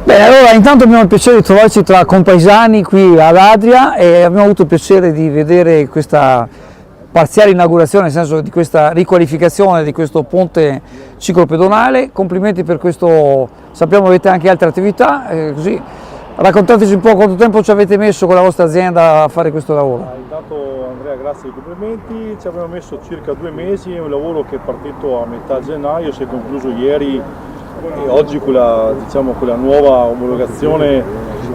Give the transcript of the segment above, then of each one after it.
Bene, allora intanto abbiamo il piacere di trovarci tra compaesani qui ad Adria e abbiamo avuto il piacere di vedere questa parziale inaugurazione, nel senso di questa riqualificazione di questo ponte ciclopedonale. Complimenti per questo, sappiamo avete anche altre attività, così raccontateci un po' quanto tempo ci avete messo con la vostra azienda a fare questo lavoro. Intanto Andrea, grazie dei complimenti, ci abbiamo messo circa 2 mesi, è un lavoro che è partito a metà gennaio, si è concluso ieri e oggi con la nuova omologazione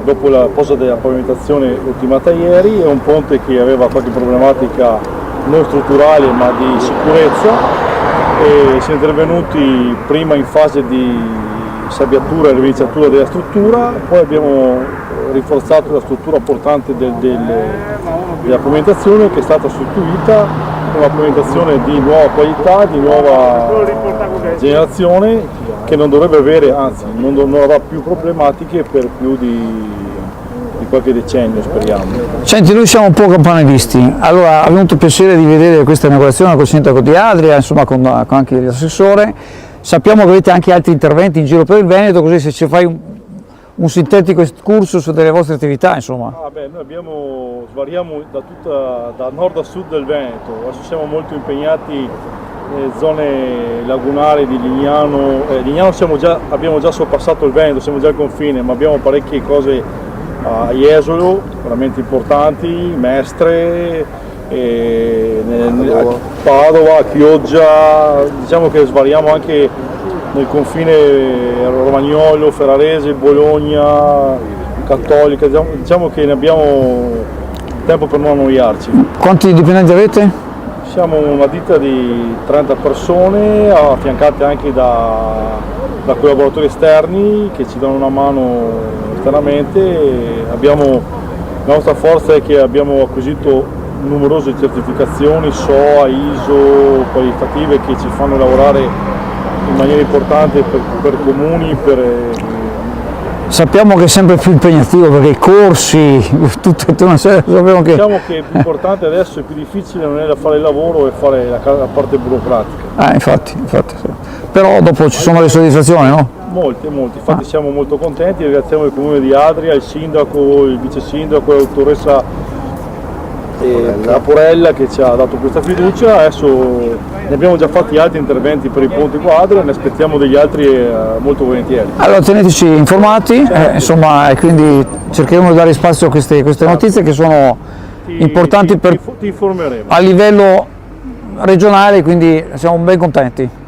dopo la posa della pavimentazione ultimata ieri. È un ponte che aveva qualche problematica non strutturale ma di sicurezza e si è intervenuti prima in fase di sabbiatura e riverniciatura della struttura, poi abbiamo rinforzato la struttura portante della pavimentazione che è stata sostituita con una pavimentazione di nuova qualità, di nuova generazione che non dovrebbe avere, anzi non avrà più problematiche per più di qualche decennio, speriamo. Senti, noi siamo un po' campanilisti, allora abbiamo avuto il piacere di vedere questa inaugurazione col sindaco di Adria, insomma con anche l'assessore. Sappiamo che avete anche altri interventi in giro per il Veneto, così se ci fai un sintetico excursus delle vostre attività, insomma. Noi svariamo da nord a sud del Veneto, adesso siamo molto impegnati nelle zone lagunari di Lignano. Lignano abbiamo già sorpassato il Veneto, siamo già al confine, ma abbiamo parecchie cose a Jesolo, veramente importanti, Mestre, Padova, Chioggia, diciamo che svariamo anche nel confine Romagnolo, Ferrarese, Bologna, Cattolica, diciamo che ne abbiamo tempo per non annoiarci. Quanti dipendenti avete? Siamo una ditta di 30 persone, affiancate anche da collaboratori esterni che ci danno una mano esternamente. La nostra forza è che abbiamo acquisito numerose certificazioni SOA, ISO, qualitative che ci fanno lavorare in maniera importante per comuni, Sappiamo che è sempre più impegnativo perché i corsi, tutta una serie, sappiamo che... Diciamo che più importante adesso e più difficile non è fare il lavoro e fare la parte burocratica. Infatti sì. Però dopo ci sono le soddisfazioni, no? Molti, infatti siamo molto contenti, ringraziamo il comune di Adria, il sindaco, il vice sindaco, la dottoressa Caporella che ci ha dato questa fiducia. Adesso ne abbiamo già fatti altri interventi per i ponti qua a Adria, ne aspettiamo degli altri molto volentieri. Allora teneteci informati, insomma, e quindi cercheremo di dare spazio a queste notizie che sono importanti ti informeremo a livello regionale, quindi siamo ben contenti.